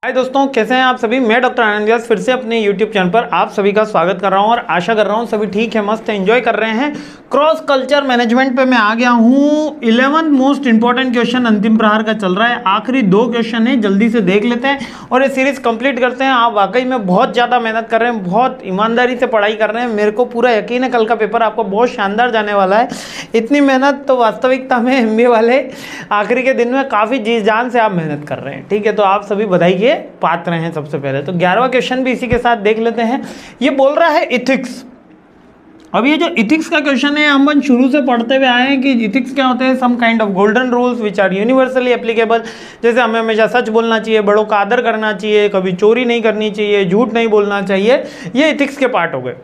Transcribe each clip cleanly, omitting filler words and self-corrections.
हाय दोस्तों, कैसे हैं आप सभी। मैं डॉक्टर आनंद व्यास फिर से अपने YouTube चैनल पर आप सभी का स्वागत कर रहा हूं और आशा कर रहा हूं सभी ठीक है, मस्त एंजॉय कर रहे हैं। क्रॉस कल्चर मैनेजमेंट पे मैं आ गया हूं। 11 मोस्ट इंपॉर्टेंट क्वेश्चन अंतिम प्रहार का चल रहा है। आखिरी 2 क्वेश्चन है, जल्दी से देख लेते हैं और ये सीरीज कंप्लीट करते हैं। आप वाकई में बहुत ज़्यादा मेहनत कर रहे हैं, बहुत ईमानदारी से पढ़ाई कर रहे हैं। मेरे को पूरा यकीन है कल का पेपर आपको बहुत शानदार जाने वाला है। इतनी मेहनत तो वास्तविकता में MBA वाले आखिरी के दिन में काफ़ी जी जान से आप मेहनत कर रहे हैं। ठीक है, तो आप सभी बधाई के पात्र हैं। सबसे पहले तो 11वां क्वेश्चन भी इसी के साथ देख लेते हैं। ये बोल रहा है इथिक्स। अब ये जो इथिक्स का क्वेश्चन है, हम शुरू से पढ़ते हुए आए हैं कि इथिक्स क्या होते हैं। Some kind of golden rules which are universally applicable. जैसे हमें हमेशा सच बोलना चाहिए, बड़ों का आदर करना चाहिए, कभी चोरी नहीं करनी चाहिए, झूठ नहीं बोलना चाहिए। ये इथिक्स के पार्ट हो गए।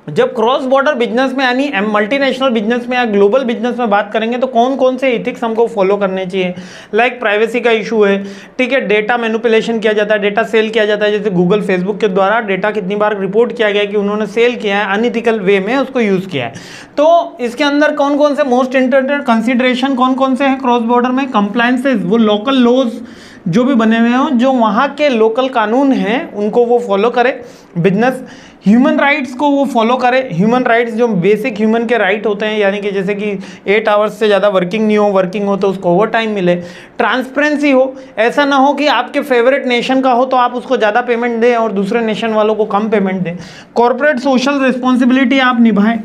जब क्रॉस बॉर्डर बिजनेस में यानी मल्टीनेशनल बिजनेस में या ग्लोबल बिजनेस में बात करेंगे तो कौन कौन से इथिक्स हमको फॉलो करने चाहिए। लाइक प्राइवेसी का इशू है, ठीक है। डेटा मैनिपुलेशन किया जाता है, डेटा सेल किया जाता है। जैसे गूगल फेसबुक के द्वारा डेटा कितनी बार रिपोर्ट किया गया कि उन्होंने सेल किया है, अनइथिकल वे में उसको यूज़ किया है। तो इसके अंदर कौन कौन से मोस्ट इंपॉर्टेंट कंसिडरेशन कौन कौन से हैं क्रॉस बॉर्डर में। कंप्लायंसेस, वो लोकल लॉज जो भी बने हुए हों, जो वहाँ के लोकल कानून हैं उनको वो फॉलो करे। बिजनेस ह्यूमन राइट्स को वो फॉलो करे। ह्यूमन राइट्स जो बेसिक ह्यूमन के राइट होते हैं, यानी कि जैसे कि 8 आवर्स से ज़्यादा वर्किंग नहीं हो, वर्किंग हो तो उसको ओवर टाइम मिले। ट्रांसपेरेंसी हो, ऐसा ना हो कि आपके फेवरेट नेशन का हो तो आप उसको ज़्यादा पेमेंट दें और दूसरे नेशन वालों को कम पेमेंट दें। कॉर्पोरेट सोशल रिस्पॉन्सिबिलिटी आप निभाएं,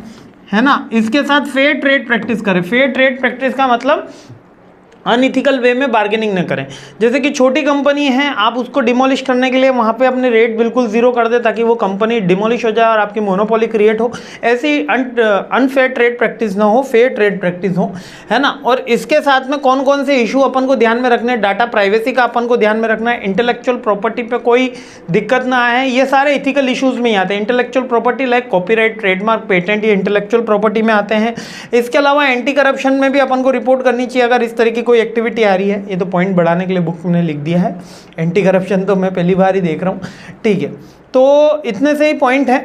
है ना। इसके साथ फेयर ट्रेड प्रैक्टिस करें। फेयर ट्रेड प्रैक्टिस का मतलब अनइथिकल वे में बार्गेनिंग न करें। जैसे कि छोटी कंपनी है, आप उसको डिमोलिश करने के लिए वहाँ पे अपने रेट बिल्कुल ज़ीरो कर दे ताकि वो कंपनी डिमोलिश हो जाए और आपकी मोनोपोली क्रिएट हो। ऐसी अनफेयर ट्रेड प्रैक्टिस ना हो, फेयर ट्रेड प्रैक्टिस हो, है ना। और इसके साथ में कौन कौन से इशू अपन को ध्यान में रखने, डाटा प्राइवेसी का अपन को ध्यान में रखना है। इंटेलेक्चुअल प्रॉपर्टी पे कोई दिक्कत ना आए, ये सारे इथिकल इशूज़ में ही आते हैं। Intellectual property like copyright, trademark, patent, ये इंटेलेक्चुअल प्रॉपर्टी में आते हैं। इसके अलावा एंटी करप्शन में भी अपन को रिपोर्ट करनी चाहिए अगर इस तरह की कोई एक्टिविटी आ रही है। ये तो पॉइंट बढ़ाने के लिए बुक में लिख दिया है। एंटी करप्शन तो मैं पहली बार ही देख रहा हूँ, ठीक है। तो इतने से ही पॉइंट है।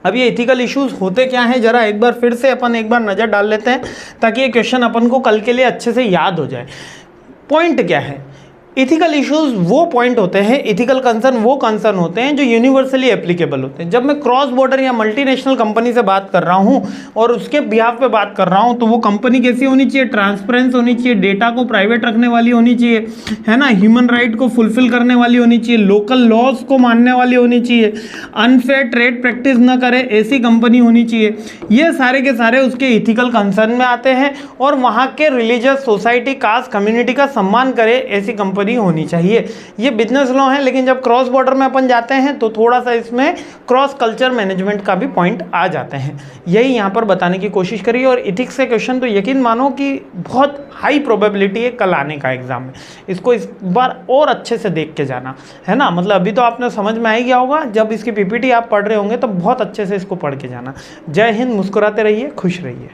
अब ये इथिकल इश्यूज होते क्या हैं, जरा एक बार फिर से अपन एक बार नज़र डाल लेते हैं ताकि ये क्वेश्चन अपन को कल के लिए अच्छे से याद हो जाए। पॉइंट क्या है, इथिकल इश्यूज वो पॉइंट होते हैं, इथिकल कंसर्न वो कंसर्न होते हैं जो यूनिवर्सली एप्लीकेबल होते हैं। जब मैं क्रॉस बॉर्डर या मल्टीनेशनल कंपनी से बात कर रहा हूं और उसके बिहाफ पे बात कर रहा हूं, तो वो कंपनी कैसी होनी चाहिए, ट्रांसपेरेंस होनी चाहिए, डेटा को प्राइवेट रखने वाली होनी चाहिए, है ना, ह्यूमन राइट को फुलफिल करने वाली होनी चाहिए, लोकल लॉज को मानने वाली होनी चाहिए, अनफेयर ट्रेड प्रैक्टिस न करे ऐसी कंपनी होनी चाहिए। ये सारे के सारे उसके इथिकल कंसर्न में आते हैं और वहाँ के रिलीजियस, सोसाइटी, कास्ट, कम्युनिटी का सम्मान करे ऐसी कंपनी होनी चाहिए। ये बिजनेस लॉ है, लेकिन जब क्रॉस बॉर्डर में अपन जाते हैं तो थोड़ा सा इसमें क्रॉस कल्चर मैनेजमेंट का भी पॉइंट आ जाते हैं। यही यहाँ पर बताने की कोशिश करिए। और इथिक्स के क्वेश्चन तो यकीन मानो कि बहुत हाई प्रोबेबिलिटी है कल आने का एग्जाम में। इसको इस बार और अच्छे से देख के जाना, है ना। मतलब अभी तो आपने समझ में आ ही गया होगा, जब इसकी PPT आप पढ़ रहे होंगे तो बहुत अच्छे से इसको पढ़ के जाना। जय हिंद, मुस्कुराते रहिए, खुश रहिए।